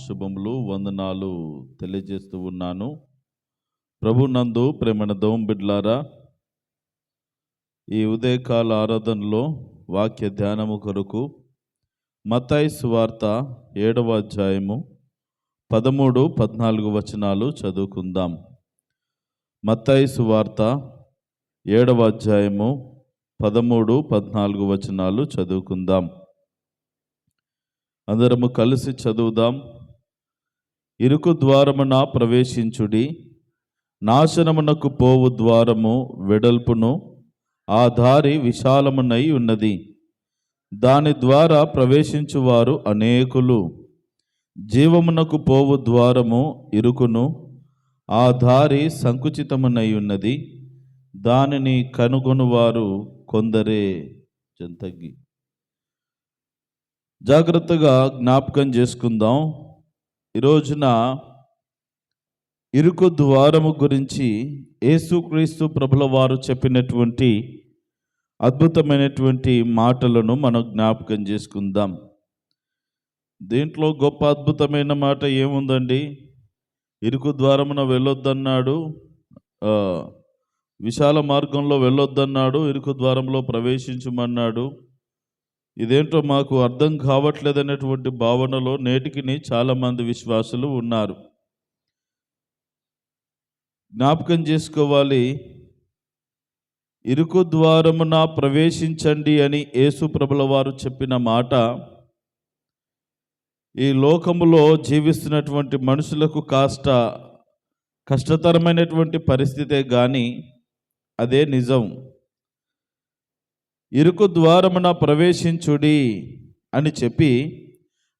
శుభములు వందనాలు తెలియజేస్తూ ఉన్నాను. ప్రభు నందు ప్రేమైన దేవుని బిడ్డలారా, ఈ ఉదయకాల ఆరాధనలో వాక్య ధ్యానము కొరకు మత్తయి సువార్త 7వ అధ్యాయము 13, 14 వచనాలు చదువుకుందాం. మత్తయి సువార్త 7వ అధ్యాయము 13, 14 వచనాలు చదువుకుందాం. అందరము కలిసి చదువుదాం. ఇరుకు ద్వారమున ప్రవేశించుడి, నాశనమునకు పోవు ద్వారము వెడల్పును, ఆ దారి విశాలమునై ఉన్నది, దాని ద్వారా ప్రవేశించువారు అనేకులు. జీవమునకు పోవు ద్వారము ఇరుకును, ఆ దారి సంకుచితమునై ఉన్నది, దానిని కనుగొనువారు కొందరే. జంతగ్గి జాగ్రత్తగా జ్ఞాపకం చేసుకుందాం. ఈరోజున ఇరుకు ద్వారము గురించి యేసుక్రీస్తు ప్రభుల వారు చెప్పినటువంటి అద్భుతమైనటువంటి మాటలను మనం జ్ఞాపకం చేసుకుందాం. దీంట్లో గొప్ప అద్భుతమైన మాట ఏముందండి? ఇరుకు ద్వారమున వెళ్ళొద్దన్నాడు, విశాల మార్గంలో వెళ్ళొద్దన్నాడు, ఇరుకు ద్వారంలో ప్రవేశించమన్నాడు. ఇదేంటో మాకు అర్థం కావట్లేదనేటువంటి భావనలో నేటికి చాలామంది విశ్వాసులు ఉన్నారు. జ్ఞాపకం చేసుకోవాలి, ఇరుకు ద్వారమున ప్రవేశించండి అని యేసు ప్రభుల వారు చెప్పిన మాట ఈ లోకములో జీవిస్తున్నటువంటి మనుషులకు కాస్త కష్టతరమైనటువంటి పరిస్థితే కానీ అదే నిజం. ఇరుకు ద్వారమున ప్రవేశించుడి అని చెప్పి,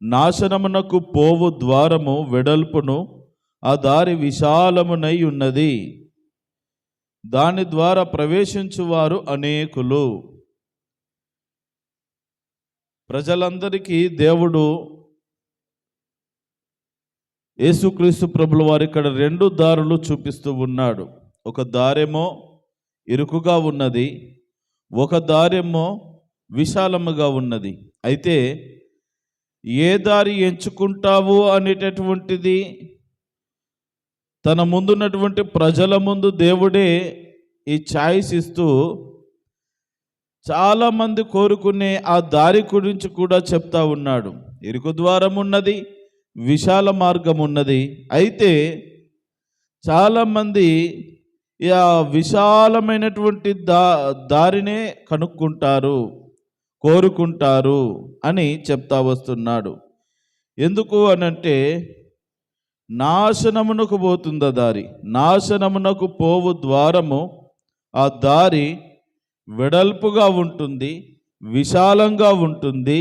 నాశనమునకు పోవు ద్వారము వెడల్పును, ఆ దారి విశాలమునై ఉన్నది, దాని ద్వారా ప్రవేశించువారు అనేకులు. ప్రజలందరికీ దేవుడు యేసుక్రీస్తు ప్రభుల వారు ఇక్కడ 2 దారులు చూపిస్తూ ఉన్నాడు. ఒక దారేమో ఇరుకుగా ఉన్నది, ఒక దారేమో విశాలముగా ఉన్నది. అయితే ఏ దారి ఎంచుకుంటావు అనేటటువంటిది తన ముందున్నటువంటి ప్రజల ముందు దేవుడే ఈ ఛాయిస్ ఇస్తూ చాలామంది కోరుకునే ఆ దారి గురించి కూడా చెప్తా ఉన్నాడు. ఇరుకు ద్వారం ఉన్నది, విశాల మార్గం ఉన్నది. అయితే చాలామంది ఆ విశాలమైనటువంటి దారినే కనుక్కుంటారు, కోరుకుంటారు అని చెప్తా వస్తున్నాడు. ఎందుకు అనంటే, నాశనమునకు పోతుందా దారి, నాశనమునకు పోవు ద్వారము, ఆ దారి వెడల్పుగా ఉంటుంది, విశాలంగా ఉంటుంది,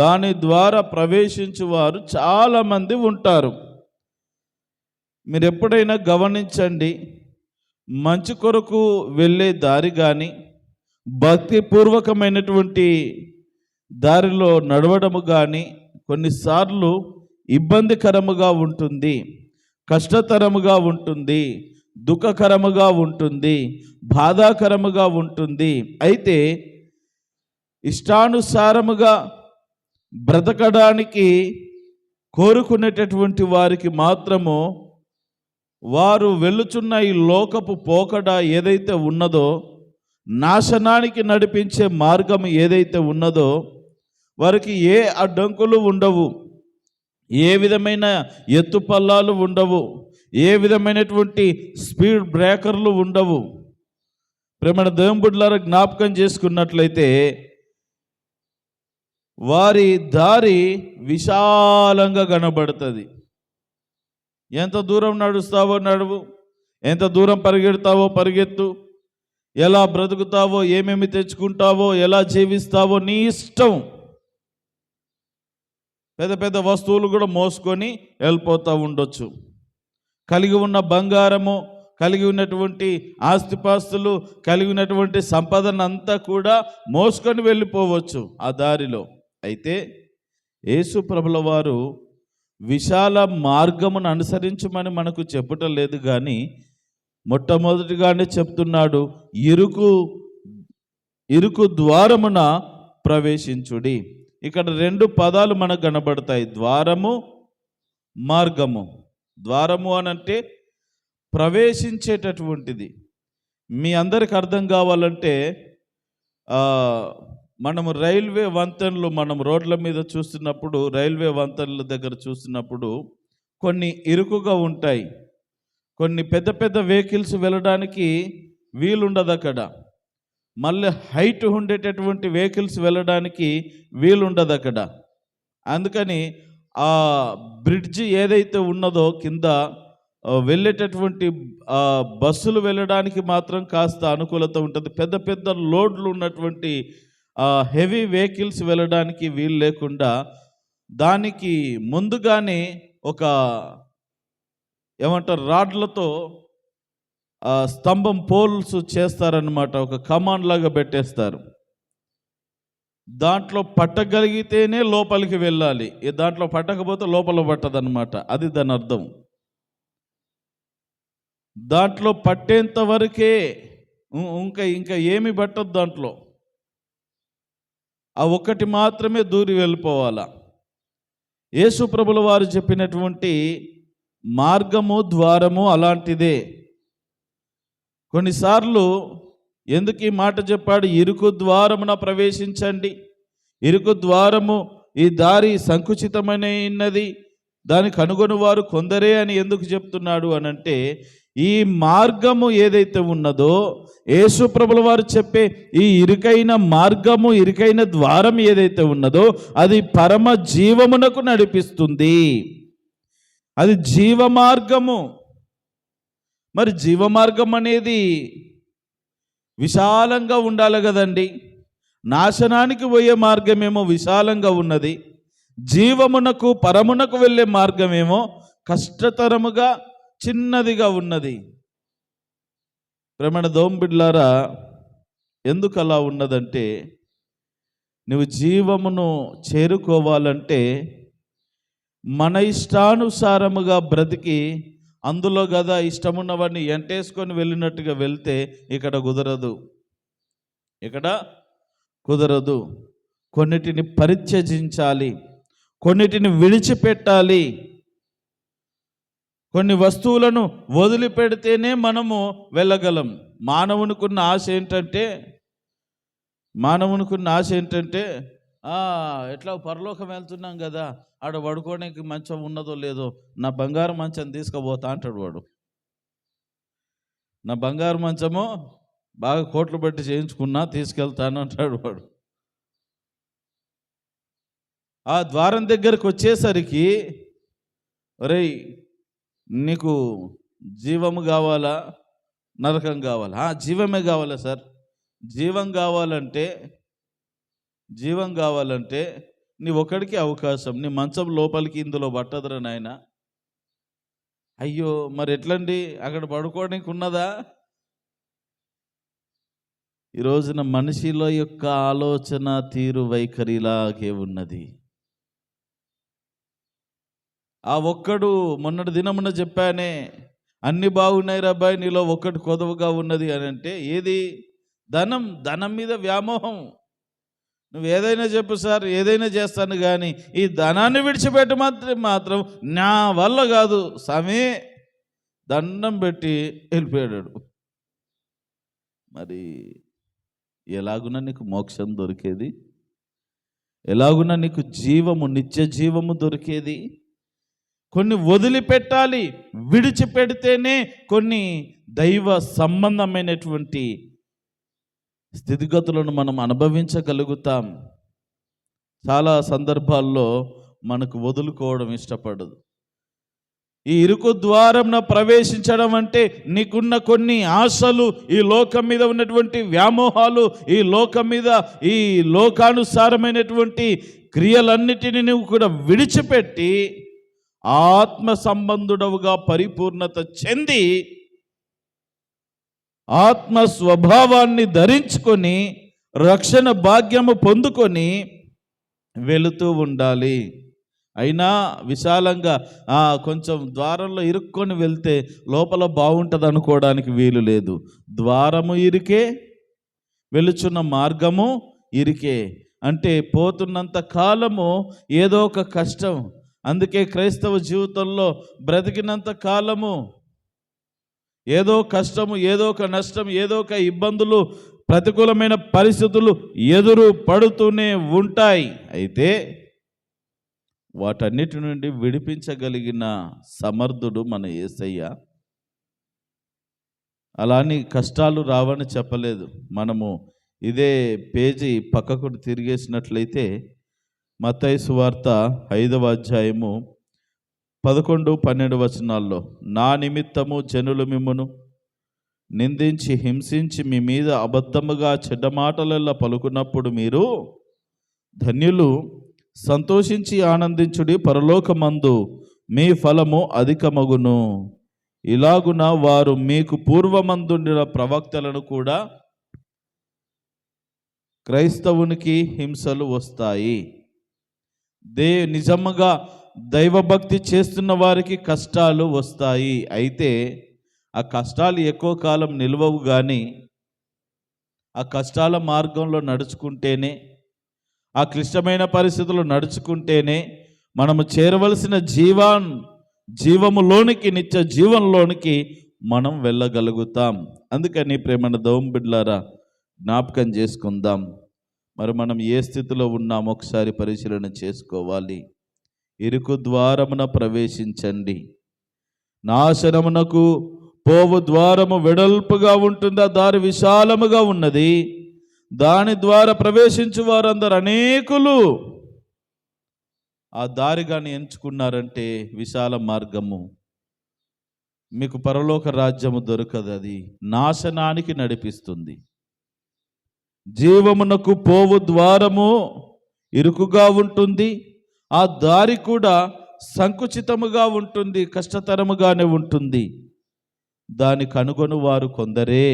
దాని ద్వారా ప్రవేశించువారు చాలామంది ఉంటారు. మీరు ఎప్పుడైనా గమనించండి, మంచి కొరకు వెళ్ళే దారి కానీ, భక్తిపూర్వకమైనటువంటి దారిలో నడవడము కానీ కొన్నిసార్లు ఇబ్బందికరముగా ఉంటుంది, కష్టతరముగా ఉంటుంది, దుఃఖకరముగా ఉంటుంది, బాధాకరముగా ఉంటుంది. అయితే ఇష్టానుసారముగా బ్రతకడానికి కోరుకునేటటువంటి వారికి మాత్రము వారు వెళ్ళుచున్న ఈ లోకపు పోకడ ఏదైతే ఉన్నదో, నాశనానికి నడిపించే మార్గం ఏదైతే ఉన్నదో, వారికి ఏ అడ్డంకులు ఉండవు, ఏ విధమైన ఎత్తుపల్లాలు ఉండవు, ఏ విధమైనటువంటి స్పీడ్ బ్రేకర్లు ఉండవు. ప్రేమ దేవుని బిడ్డలారా, జ్ఞాపకం చేసుకున్నట్లయితే వారి దారి విశాలంగా కనబడుతుంది. ఎంత దూరం నడుస్తావో నడువు, ఎంత దూరం పరిగెడతావో పరిగెత్తు, ఎలా బ్రతుకుతావో, ఏమేమి తెచ్చుకుంటావో, ఎలా జీవిస్తావో నీ ఇష్టం. పెద్ద పెద్ద వస్తువులు కూడా మోసుకొని వెళ్ళిపోతూ ఉండొచ్చు. కలిగి ఉన్న బంగారము, కలిగి ఉన్నటువంటి ఆస్తిపాస్తులు, కలిగి ఉన్నటువంటి సంపదనంతా కూడా మోసుకొని వెళ్ళిపోవచ్చు ఆ దారిలో. అయితే యేసు ప్రభుల వారు విశాల మార్గమును అనుసరించమని మనకు చెప్పటం లేదు, కానీ మొట్టమొదటిగానే చెప్తున్నాడు, ఇరుకు ద్వారమున ప్రవేశించుడి. ఇక్కడ 2 పదాలు మనకు కనబడతాయి, ద్వారము, మార్గము. ద్వారము అనంటే ప్రవేశించేటటువంటిది. మీ అందరికి అర్థం కావాలంటే మనము రైల్వే వంతెనలు మనం రోడ్ల మీద చూస్తున్నప్పుడు, రైల్వే వంతెనల దగ్గర చూస్తున్నప్పుడు కొన్ని ఇరుకుగా ఉంటాయి. కొన్ని పెద్ద పెద్ద వెహికల్స్ వెళ్ళడానికి వీలుండదు అక్కడ. మళ్ళీ హైట్ ఉండేటటువంటి వెహికల్స్ వెళ్ళడానికి వీలుండదు అక్కడ. అందుకని ఆ బ్రిడ్జి ఏదైతే ఉన్నదో కింద వెళ్ళేటటువంటి బస్సులు వెళ్ళడానికి మాత్రం కాస్త అనుకూలత ఉంటుంది. పెద్ద పెద్ద లోడ్లు ఉన్నటువంటి హెవీ వెహికల్స్ వెళ్ళడానికి వీలు లేకుండా దానికి ముందుగానే ఒక ఏమంటారు రాడ్లతో స్తంభం పోల్స్ చేస్తారనమాట. ఒక కమాండ్ లాగా పెట్టేస్తారు. దాంట్లో పట్టగలిగితేనే లోపలికి వెళ్ళాలి. దాంట్లో పట్టకపోతే లోపల పట్టదనమాట. అది దాని అర్థం. దాంట్లో పట్టేంత వరకే, ఇంకా ఏమి పట్టదు దాంట్లో. ఆ ఒక్కటి మాత్రమే దూరి వెళ్ళిపోవాలా. యేసు ప్రభుల వారు చెప్పినటువంటి మార్గము, ద్వారము అలాంటిదే. కొన్నిసార్లు ఎందుకు ఈ మాట చెప్పాడు? ఇరుకు ద్వారమున ప్రవేశించండి. ఇరుకు ద్వారము, ఈ దారి సంకుచితమైనది, దానికి కనుగొని వారు కొందరే అని ఎందుకు చెప్తున్నాడు అనంటే, ఈ మార్గము ఏదైతే ఉన్నదో, యేసు ప్రభుల వారు చెప్పే ఈ ఇరుకైన మార్గము, ఇరుకైన ద్వారం ఏదైతే ఉన్నదో అది పరమ జీవమునకు నడిపిస్తుంది. అది జీవ మార్గము. మరి జీవ మార్గం అనేది విశాలంగా ఉండాలి కదండి. నాశనానికి పోయే మార్గమేమో విశాలంగా ఉన్నది, జీవమునకు పరమునకు వెళ్ళే మార్గమేమో కష్టతరముగా చిన్నదిగా ఉన్నది. ప్రేమణ దోంబిడ్లారా, ఎందుకు అలా ఉన్నదంటే, నువ్వు జీవమును చేరుకోవాలంటే మన ఇష్టానుసారముగా బ్రతికి అందులో కదా ఇష్టమున్నవాడిని ఎంటేసుకొని వెళ్ళినట్టుగా వెళ్తే ఇక్కడ కుదరదు. కొన్నిటిని పరిత్యజించాలి, కొన్నిటిని విడిచిపెట్టాలి. కొన్ని వస్తువులను వదిలిపెడితేనే మనము వెళ్ళగలం. మానవునికున్న ఆశ ఏంటంటే ఎట్లా పరలోకం వెళ్తున్నాం కదా, ఆడ పడుకోవడానికి మంచం ఉన్నదో లేదో, నా బంగారు మంచం తీసుకుపోతా అంటాడు వాడు. నా బంగారు మంచము బాగా కోట్లు పెట్టి చేయించుకున్నా తీసుకెళ్తాను అంటాడు వాడు. ఆ ద్వారం దగ్గరకు వచ్చేసరికి, ఒరేయ్ నీకు జీవము కావాలా, నరకం కావాలా? జీవమే కావాలా సార్. జీవం కావాలంటే నీ ఒక్కడికి అవకాశం. నీ మంచం లోపలికి ఇందులో పట్టదురా నాయన. అయ్యో మరి ఎట్లండి, అక్కడ పడుకోవడానికి ఉన్నదా? ఈ రోజున మనిషిలో యొక్క ఆలోచన తీరు వైఖరిలాగే ఉన్నది. ఆ ఒక్కడు మొన్నటి దినమున చెప్పానే, అన్ని బాగున్నాయి రాబాయ్, నీలో ఒక్కటి కొదవగా ఉన్నది అని అంటే ఏది? ధనం మీద వ్యామోహం. నువ్వు ఏదైనా చెప్పు సార్, ఏదైనా చేస్తాను, కానీ ఈ ధనాన్ని విడిచిపెట్టి మాత్రం నా వల్ల కాదు స్వామి, దండం పెట్టి వెళ్ళిపోయాడు. మరి ఎలాగున్నా నీకు మోక్షం దొరికేది? ఎలాగున్నా నీకు జీవము, నిత్య జీవము దొరికేది? కొన్ని వదిలిపెట్టాలి. విడిచిపెడితేనే కొన్ని దైవ సంబంధమైనటువంటి స్థితిగతులను మనం అనుభవించగలుగుతాం. చాలా సందర్భాల్లో మనకు వదులుకోవడం ఇష్టపడదు. ఈ ఇరుకు ద్వారంన ప్రవేశించడం అంటే నీకున్న కొన్ని ఆశలు, ఈ లోకం మీద ఉన్నటువంటి వ్యామోహాలు, ఈ లోకం మీద ఈ లోకానుసారమైనటువంటి క్రియలన్నిటినీ నువ్వు కూడా విడిచిపెట్టి ఆత్మ సంబంధుడవుగా పరిపూర్ణత చెంది ఆత్మ స్వభావాన్ని ధరించుకొని రక్షణ భాగ్యము పొందుకొని వెళుతూ ఉండాలి. అయినా విశాలంగా కొంచెం ద్వారంలో ఇరుక్కొని వెళ్తే లోపల బాగుంటుంది అనుకోవడానికి వీలు లేదు. ద్వారము ఇరికే, వెళుచున్న మార్గము ఇరికే. అంటే పోతున్నంత కాలము ఏదో ఒక కష్టం, అందుకే క్రైస్తవ జీవితంలో బ్రతికినంత కాలము ఏదో కష్టము, ఏదో ఒక నష్టం, ఏదో ఒక ఇబ్బందులు, ప్రతికూలమైన పరిస్థితులు ఎదురు పడుతూనే ఉంటాయి. అయితే వాటన్నిటి నుండి విడిపించగలిగిన సమర్థుడు మన యేసయ్య. అలాని కష్టాలు రావని చెప్పలేదు. మనము ఇదే పేజీ పక్కకు తిరిగేసినట్లయితే మత్తయి సువార్త 5వ అధ్యాయము 11-12 వచనాల్లో, నా నిమిత్తము జనులు మిమ్మును నిందించి హింసించి మీ మీద అబద్ధముగా చెడ్డ మాటలెల్లా పలుకున్నప్పుడు మీరు ధన్యులు, సంతోషించి ఆనందించుడి, పరలోకమందు మీ ఫలము అధికమగును. ఇలాగున వారు మీకు పూర్వమందుండిన ప్రవక్తలను కూడా క్రైస్తవునికి హింసలు వస్తాయి. నిజముగా దైవభక్తి చేస్తున్న వారికి కష్టాలు వస్తాయి. అయితే ఆ కష్టాలు ఎక్కువ కాలం నిలవవు, కానీ ఆ కష్టాల మార్గంలో నడుచుకుంటేనే, ఆ క్లిష్టమైన పరిస్థితులు నడుచుకుంటేనే మనము చేరవలసిన జీవములోనికి, నిత్య జీవంలోనికి మనం వెళ్ళగలుగుతాం. అందుకని ప్రేమన దౌం బిడ్లారా, జ్ఞాపకం చేసుకుందాం. మరి మనం ఏ స్థితిలో ఉన్నామో ఒకసారి పరిశీలన చేసుకోవాలి. ఇరుకు ద్వారమున ప్రవేశించండి. నాశనమునకు పోవు ద్వారము వెడల్పుగా ఉంటుందా, దారి విశాలముగా ఉన్నది, దాని ద్వారా ప్రవేశించు వారందరూ అనేకులు. ఆ దారిగాని ఎంచుకున్నారంటే విశాల మార్గము, మీకు పరలోక రాజ్యము దొరకదు. అది నాశనానికి నడిపిస్తుంది. జీవమునకు పోవు ద్వారము ఇరుకుగా ఉంటుంది, ఆ దారి కూడా సంకుచితముగా ఉంటుంది, కష్టతరముగానే ఉంటుంది. దాని కనుగొను వారు కొందరే.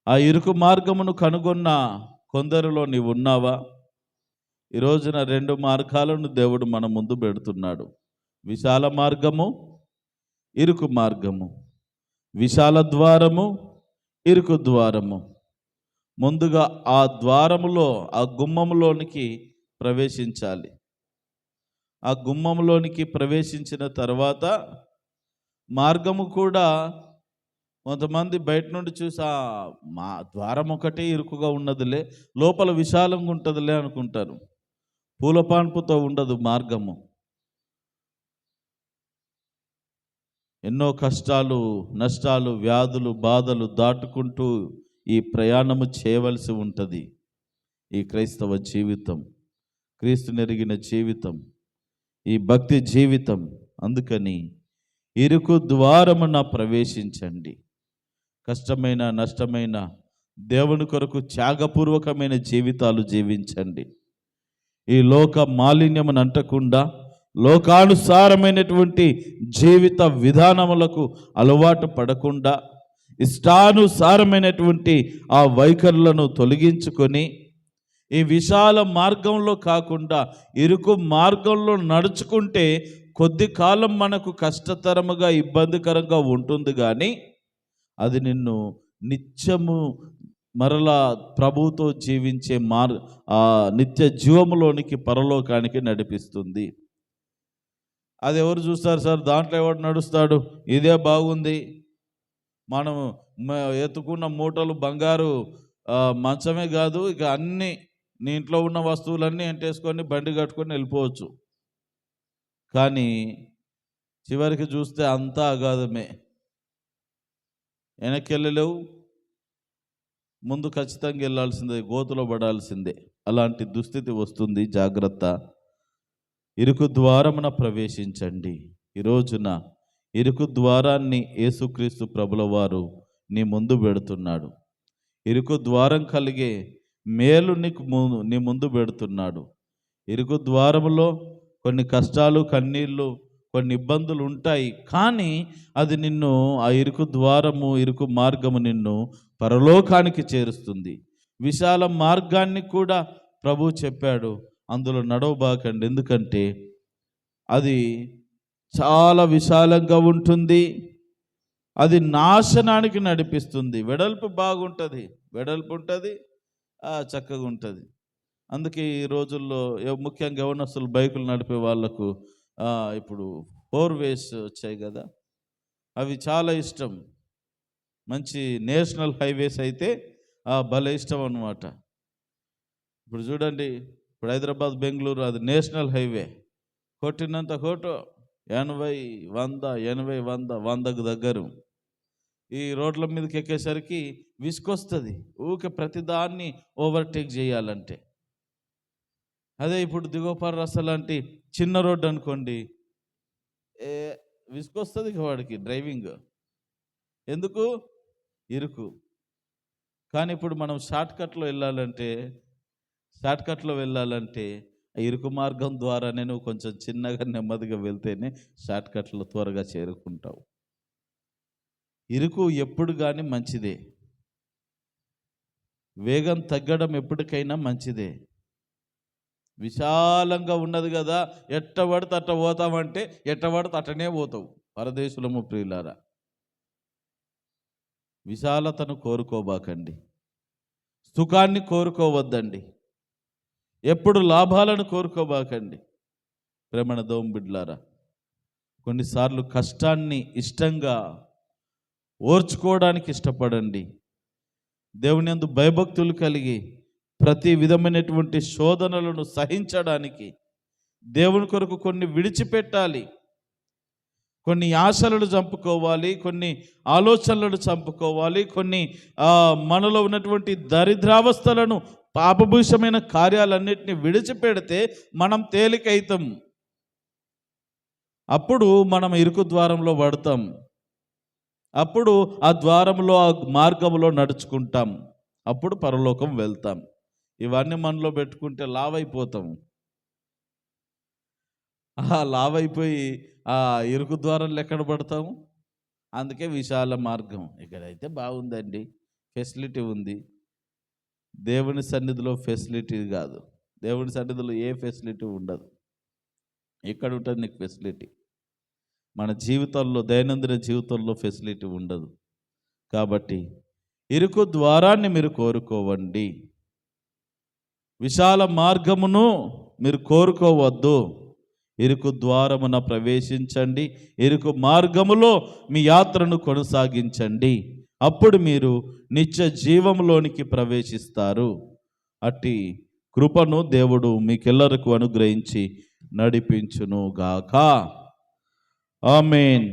ఆ ఇరుకు మార్గమును కనుగొన్న కొందరిలో నీవు ఉన్నావా? ఈ రోజున 2 మార్గాలను దేవుడు మన ముందు పెడుతున్నాడు. విశాల మార్గము, ఇరుకు మార్గము. విశాల ద్వారము, ఇరుకు ద్వారము. ముందుగా ఆ ద్వారములో, ఆ గుమ్మములోనికి ప్రవేశించాలి. ఆ గుమ్మములోనికి ప్రవేశించిన తర్వాత మార్గము కూడా కొంతమంది బయట నుండి చూసి మా ద్వారం ఒకటే ఇరుకుగా ఉన్నదిలే, లోపల విశాలంగా ఉంటుందిలే అనుకుంటారు. పూలపాన్పుతో ఉండదు మార్గము. ఎన్నో కష్టాలు, నష్టాలు, వ్యాధులు, బాధలు దాటుకుంటూ ఈ ప్రయాణము చేయవలసి ఉంటుంది. ఈ క్రైస్తవ జీవితం, క్రీస్తు నెరిగిన జీవితం, ఈ భక్తి జీవితం. అందుకని ఇరుకు ద్వారమున ప్రవేశించండి. కష్టమైన, నష్టమైన, దేవుని కొరకు త్యాగపూర్వకమైన జీవితాలు జీవించండి. ఈ లోక మాలిన్యమును అంటకుండా, లోకానుసారమైనటువంటి జీవిత విధానములకు అలవాటు పడకుండా, ఇష్టానుసారమైనటువంటి ఆ వైఖరులను తొలగించుకొని, ఈ విశాల మార్గంలో కాకుండా ఇరుకు మార్గంలో నడుచుకుంటే కొద్ది కాలం మనకు కష్టతరముగా, ఇబ్బందికరంగా ఉంటుంది, కానీ అది నిన్ను నిత్యము మరలా ప్రభువుతో జీవించే ఆ నిత్య జీవములోనికి, పరలోకానికి నడిపిస్తుంది. అది ఎవరు చూస్తారు సార్? దాంట్లో ఎవరు నడుస్తాడు? ఇదే బాగుంది, మనం ఎత్తుకున్న మూటలు బంగారు మంచమే కాదు, ఇక అన్నీ నీ ఇంట్లో ఉన్న వస్తువులన్నీ ఎంటేసుకొని బండి కట్టుకొని వెళ్ళిపోవచ్చు. కానీ చివరికి చూస్తే అంతా అగాధమే. వెనక్కి వెళ్ళలేవు, ముందు ఖచ్చితంగా వెళ్ళాల్సిందే, గోతులో పడాల్సిందే. అలాంటి దుస్థితి వస్తుంది. జాగ్రత్త. ఇరుకు ద్వారమున ప్రవేశించండి. ఈ రోజున ఇరుకు ద్వారాన్ని యేసుక్రీస్తు ప్రభుల వారు నీ ముందు పెడుతున్నాడు. ఇరుకు ద్వారం కలిగే మేలు నీ ముందు పెడుతున్నాడు. ఇరుకు ద్వారములో కొన్ని కష్టాలు, కన్నీళ్ళు, కొన్ని ఇబ్బందులు ఉంటాయి, కానీ అది నిన్ను, ఆ ఇరుకు ద్వారము, ఇరుకు మార్గము నిన్ను పరలోకానికి చేరుస్తుంది. విశాల మార్గాన్ని కూడా ప్రభు చెప్పాడు, అందులో నడవబాకండి, ఎందుకంటే అది చాలా విశాలంగా ఉంటుంది, అది నాశనానికి నడిపిస్తుంది. వెడల్పు బాగుంటుంది, వెడల్పు ఉంటుంది, చక్కగా ఉంటుంది. అందుకే ఈ రోజుల్లో ముఖ్యంగా యవ్వనస్తులు బైకులు నడిపే వాళ్ళకు ఇప్పుడు 4 వేస్ వచ్చాయి కదా, అవి చాలా ఇష్టం. మంచి నేషనల్ హైవేస్ అయితే భలే ఇష్టం అన్నమాట. ఇప్పుడు చూడండి, ఇప్పుడు హైదరాబాద్ బెంగళూరు అది నేషనల్ హైవే, కొట్టినంత కోటు 80 100 80 100 100కు దగ్గర. ఈ రోడ్ల మీదకి ఎక్కేసరికి విసుకొస్తుంది ఊకే ప్రతిదాన్ని ఓవర్టేక్ చేయాలంటే. అదే ఇప్పుడు దిగోపార రస్త లాంటి చిన్న రోడ్డు అనుకోండి, విసుకొస్తుంది ఇక వాడికి డ్రైవింగ్. ఎందుకు? ఇరుకు. కానీ ఇప్పుడు మనం షార్ట్కట్లో వెళ్ళాలంటే ఆ ఇరుకు మార్గం ద్వారానే నువ్వు కొంచెం చిన్నగా నెమ్మదిగా వెళ్తేనే షార్ట్కట్లో త్వరగా చేరుకుంటావు. ఇరుకు ఎప్పుడు కానీ మంచిదే, వేగం తగ్గడం ఎప్పటికైనా మంచిదే. విశాలంగా ఉన్నది కదా, ఎట్టబడితే అట్ట పోతామంటే ఎట్టబడితే అట్టనే పోతావు. పరదేశులము ప్రియులారా, విశాలతను కోరుకోబాకండి, సుఖాన్ని కోరుకోవద్దండి, ఎప్పుడు లాభాలను కోరుకోబాకండి. ప్రేమణ దోమ బిడ్లారా, కొన్నిసార్లు కష్టాన్ని ఇష్టంగా ఓర్చుకోవడానికి ఇష్టపడండి. దేవుని యందు భయభక్తులు కలిగి ప్రతి విధమైనటువంటి శోధనలను సహించడానికి దేవుని కొరకు కొన్ని విడిచిపెట్టాలి. కొన్ని ఆశలను చంపుకోవాలి, కొన్ని ఆలోచనలను చంపుకోవాలి, కొన్ని మనలో ఉన్నటువంటి దరిద్రావస్థలను, పాపభూషమైన కార్యాలన్నింటినీ విడిచిపెడితే మనం తేలికైతాం. అప్పుడు మనం ఇరుకు ద్వారంలో పడతాం. అప్పుడు ఆ ద్వారంలో, ఆ మార్గంలో నడుచుకుంటాం. అప్పుడు పరలోకం వెళ్తాం. ఇవన్నీ మనలో పెట్టుకుంటే లావైపోతాం. లావైపోయి ఆ ఇరుకు ద్వారంలో ఎక్కడ పడతాము? అందుకే విశాల మార్గం. ఇక్కడైతే బాగుందండి, ఫెసిలిటీ ఉంది. దేవుని సన్నిధిలో ఫెసిలిటీ కాదు, దేవుని సన్నిధిలో ఏ ఫెసిలిటీ ఉండదు. ఎక్కడ ఉంటుంది నీకు ఫెసిలిటీ? మన జీవితంలో, దైనందిన జీవితంలో ఫెసిలిటీ ఉండదు. కాబట్టి ఇరుకు ద్వారాన్ని మీరు కోరుకోవండి, విశాల మార్గమును మీరు కోరుకోవద్దు. ఇరుకు ద్వారమున ప్రవేశించండి, ఇరుకు మార్గములో మీ యాత్రను కొనసాగించండి. అప్పుడు మీరు నిత్య జీవంలోనికి ప్రవేశిస్తారు. అట్టి కృపను దేవుడు మీకెల్లరకు అనుగ్రహించి నడిపించును గాక. ఆమేన్.